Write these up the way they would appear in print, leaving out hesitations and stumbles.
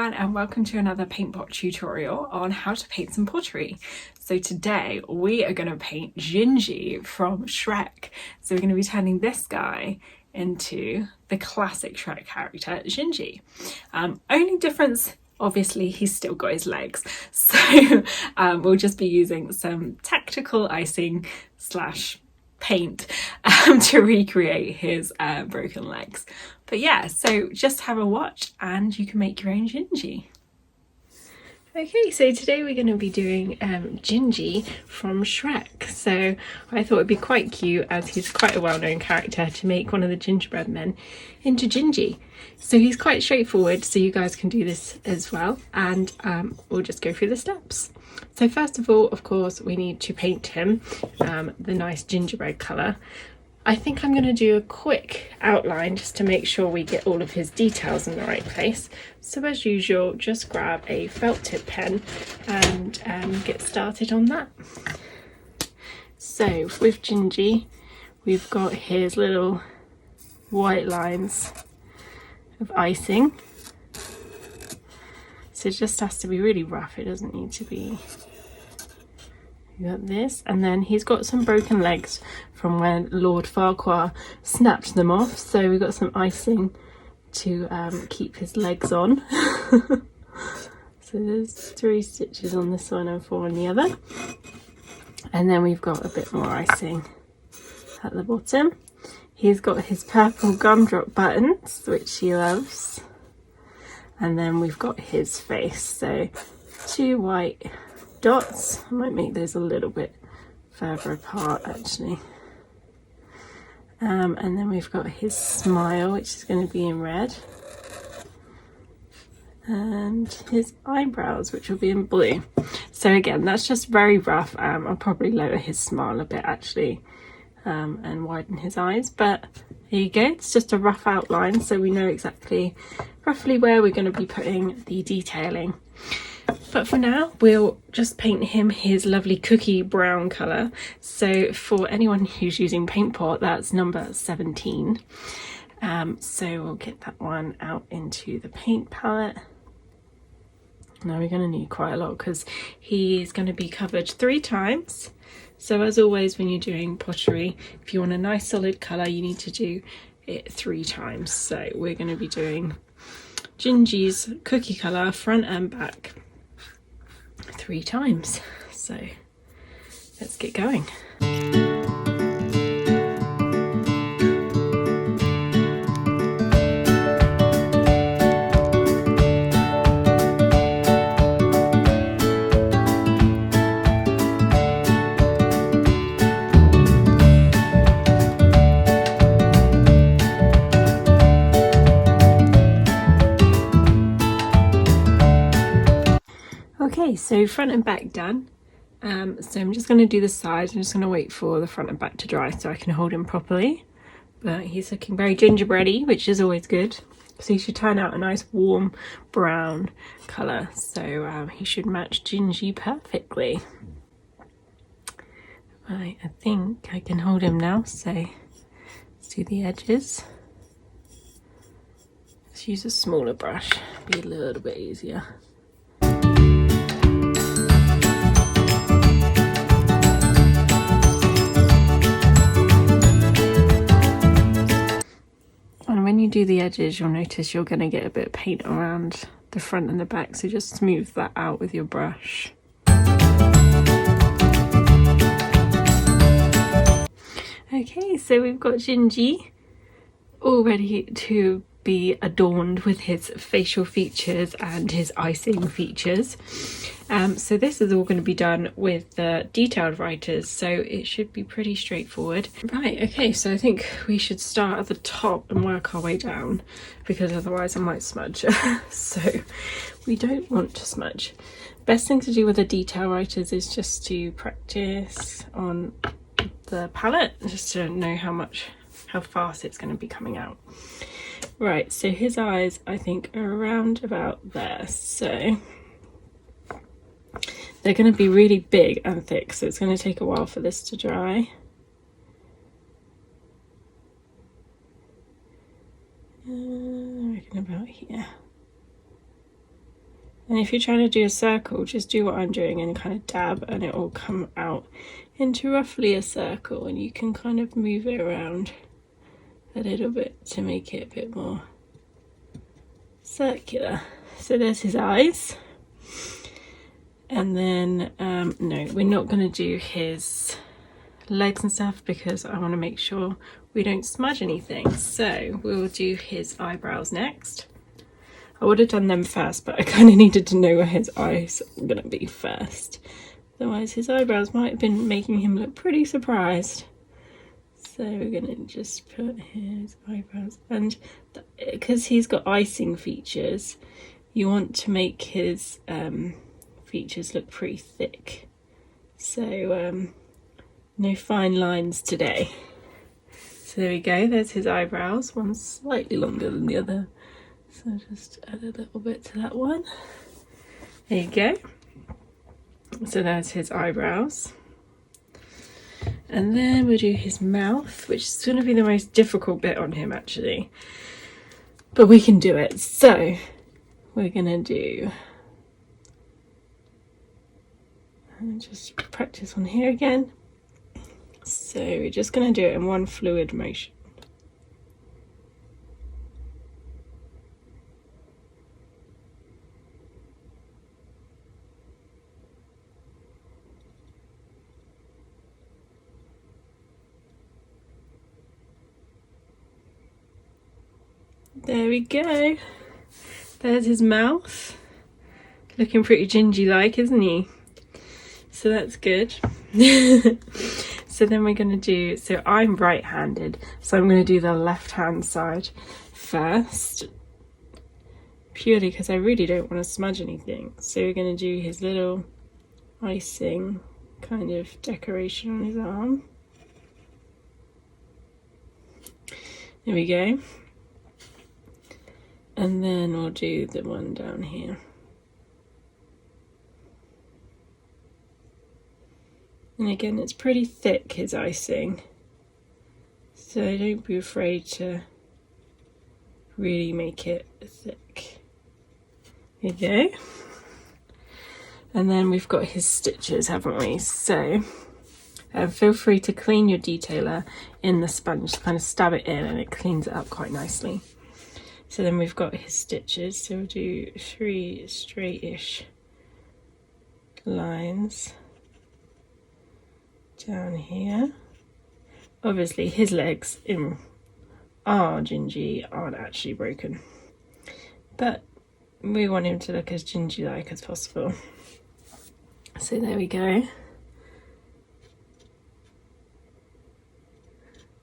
everyone, and welcome to another paint pot tutorial on how to paint some pottery. So today we are going to paint Gingie from Shrek. So we're going to be turning this guy into the classic Shrek character, Gingie. Only difference, obviously, he's still got his legs. So we'll just be using some tactical icing slash paint to recreate his broken legs. But yeah, so just have a watch and you can make your own Gingie. Okay, so today we're going to be doing Gingie from Shrek. So I thought it'd be quite cute, as he's quite a well-known character, to make one of the gingerbread men into Gingie. So he's quite straightforward, so you guys can do this as well, and we'll just go through the steps. So first of all, of course, we need to paint him the nice gingerbread colour. I think I'm going to do a quick outline just to make sure we get all of his details in the right place. So as usual, just grab a felt tip pen and get started on that. So with Gingie, we've got his little white lines of icing. So it just has to be really rough, it doesn't need to be. You got this, and then he's got some broken legs from when Lord Farquhar snapped them off, so we've got some icing to keep his legs on. So there's 3 stitches on this one and 4 on the other, and then we've got a bit more icing at the bottom. He's got his purple gumdrop buttons, which he loves, and then we've got his face, so 2 white dots. I might make those a little bit further apart actually, and then we've got his smile, which is going to be in red, and his eyebrows, which will be in blue. So again, that's just very rough. I'll probably lower his smile a bit actually, and widen his eyes, but there you go. It's just a rough outline, so we know exactly roughly where we're going to be putting the detailing. But for now, we'll just paint him his lovely cookie brown colour. So for anyone who's using paint pot, that's number 17. So we'll get that one out into the paint palette. Now we're going to need quite a lot because he's going to be covered 3 times. So as always, when you're doing pottery, if you want a nice solid colour, you need to do it 3 times. So we're going to be doing Gingie's cookie colour front and back 3 times. So let's get going. Okay, so front and back done. So I'm just going to do the sides. I'm just going to wait for the front and back to dry so I can hold him properly. But he's looking very gingerbready, which is always good. So he should turn out a nice warm brown colour. So he should match Gingie perfectly. Right, I think I can hold him now. So let's do the edges. Let's use a smaller brush, be a little bit easier. When you do the edges, you'll notice you're going to get a bit of paint around the front and the back, so just smooth that out with your brush. Okay, so we've got Gingie all ready to be adorned with his facial features and his icing features. So this is all going to be done with the detailed writers, so it should be pretty straightforward. Right, okay, so I think we should start at the top and work our way down, because otherwise I might smudge. So we don't want to smudge. Best thing to do with the detail writers is just to practice on the palette, just to know how fast it's going to be coming out. Right, so his eyes I think are around about there, so they're going to be really big and thick, so it's going to take a while for this to dry. I reckon about here. And if you're trying to do a circle, just do what I'm doing and kind of dab, and it will come out into roughly a circle, and you can kind of move it around a little bit to make it a bit more circular. So there's his eyes. And then no, we're not going to do his legs and stuff because I want to make sure we don't smudge anything. So we'll do his eyebrows next. I would have done them first, but I kind of needed to know where his eyes were going to be first. Otherwise his eyebrows might have been making him look pretty surprised. So we're going to just put his eyebrows, and because he's got icing features, you want to make his features look pretty thick. So no fine lines today. So there we go, there's his eyebrows. One's slightly longer than the other, so just add a little bit to that one. There you go. So there's his eyebrows. And then we'll do his mouth, which is going to be the most difficult bit on him actually, but we can do it. So we're going to do, and just practice on here again. So we're just going to do it in one fluid motion. There we go. There's his mouth. Looking pretty gingy like, isn't he? So that's good. So then we're going to do, so I'm right-handed, so I'm going to do the left-hand side first, purely because I really don't want to smudge anything. So we're going to do his little icing kind of decoration on his arm. There we go. And then we'll do the one down here. And again, it's pretty thick, his icing, so don't be afraid to really make it thick. There you go. And then we've got his stitches, haven't we? So feel free to clean your detailer in the sponge, to kind of stab it in, and it cleans it up quite nicely. So then we've got his stitches, so we'll do 3 straight-ish lines down here. Obviously his legs in our Gingie aren't actually broken, but we want him to look as Gingie like as possible. So there we go.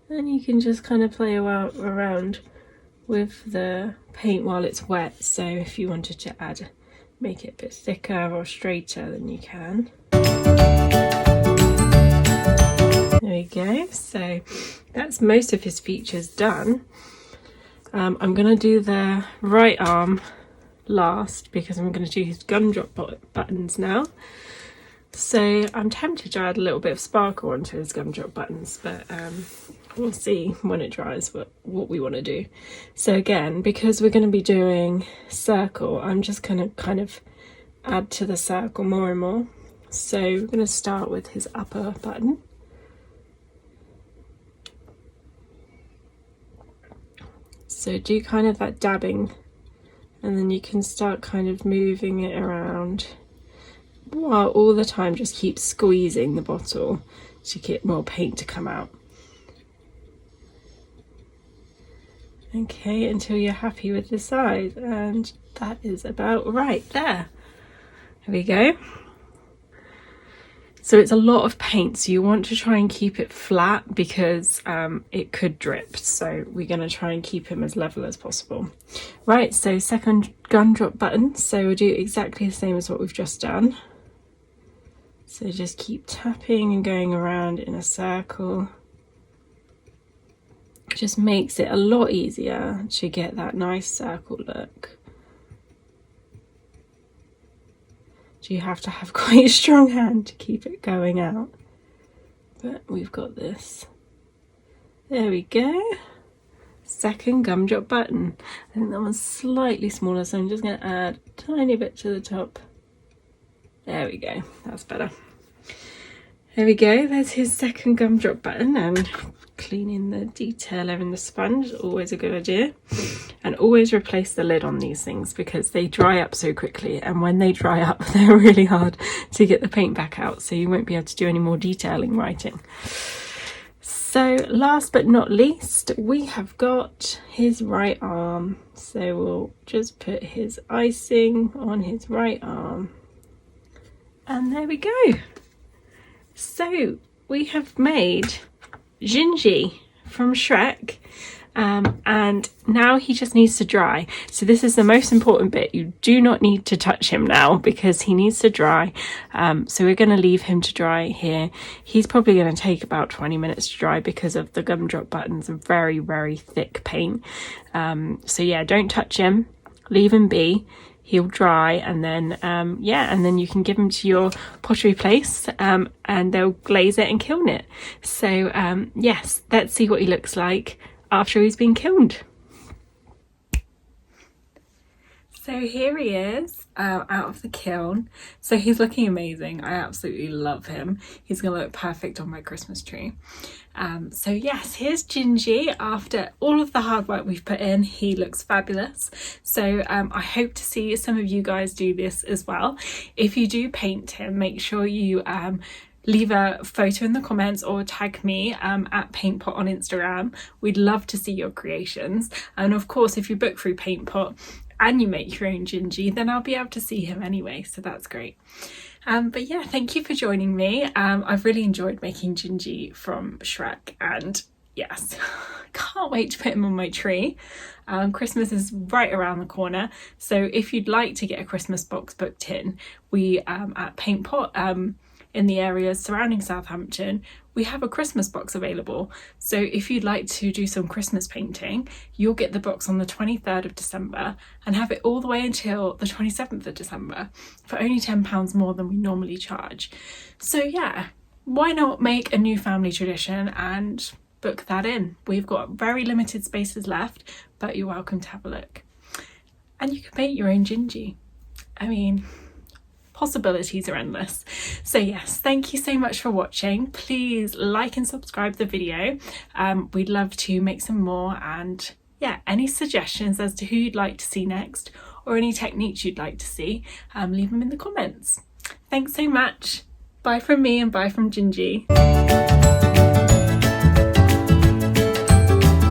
And you can just kind of play around with the paint while it's wet, so if you wanted to make it a bit thicker or straighter, then you can. There we go. So that's most of his features done. I'm going to do the right arm last because I'm going to do his gumdrop buttons now. So I'm tempted to add a little bit of sparkle onto his gumdrop buttons, but we'll see when it dries what we want to do. So again, because we're going to be doing circle, I'm just going to kind of add to the circle more and more. So we're going to start with his upper button. So do kind of that dabbing, and then you can start kind of moving it around, while all the time just keep squeezing the bottle to get more paint to come out. Okay, until you're happy with the size, and that is about right there. There we go. So it's a lot of paint, so you want to try and keep it flat because it could drip. So we're going to try and keep him as level as possible. Right, so second gumdrop button. So we'll do exactly the same as what we've just done. So just keep tapping and going around in a circle. It just makes it a lot easier to get that nice circle look. So you have to have quite a strong hand to keep it going out. But we've got this. There we go. second gumdrop button. I think that one's slightly smaller, so I'm just going to add a tiny bit to the top. There we go, that's better. There we go, there's his second gumdrop button, and cleaning the detailer in the sponge is always a good idea. And always replace the lid on these things because they dry up so quickly, and when they dry up they're really hard to get the paint back out, so you won't be able to do any more detailing writing. So last but not least, we have got his right arm, so we'll just put his icing on his right arm, and there we go. So we have made Gingie from Shrek, and now he just needs to dry. So this is the most important bit. You do not need to touch him now because he needs to dry. So we're going to leave him to dry here. He's probably going to take about 20 minutes to dry because of the gumdrop buttons are very, very thick paint. So yeah, don't touch him, leave him be. He'll dry, and then and then you can give him to your pottery place, and they'll glaze it and kiln it. So yes, let's see what he looks like after he's been kilned. So here he is out of the kiln. So he's looking amazing. I absolutely love him. He's gonna look perfect on my Christmas tree. So yes, here's Gingie. After all of the hard work we've put in, he looks fabulous. So I hope to see some of you guys do this as well. If you do paint him, make sure you leave a photo in the comments or tag me at PaintPot on Instagram. We'd love to see your creations. And of course, if you book through PaintPot and you make your own Gingie, then I'll be able to see him anyway, so that's great. But yeah, thank you for joining me. I've really enjoyed making Gingie from Shrek, and yes, can't wait to put him on my tree. Christmas is right around the corner, so if you'd like to get a Christmas box booked in, we at PaintPot in the areas surrounding Southampton, we have a Christmas box available. So if you'd like to do some Christmas painting, you'll get the box on the 23rd of December and have it all the way until the 27th of December for only £10 more than we normally charge. So yeah, why not make a new family tradition and book that in? We've got very limited spaces left, but you're welcome to have a look. And you can paint your own Gingie. I mean, possibilities are endless. So yes, thank you so much for watching. Please like and subscribe the video. We'd love to make some more, and yeah, any suggestions as to who you'd like to see next or any techniques you'd like to see, leave them in the comments. Thanks so much. Bye from me and bye from Gingie.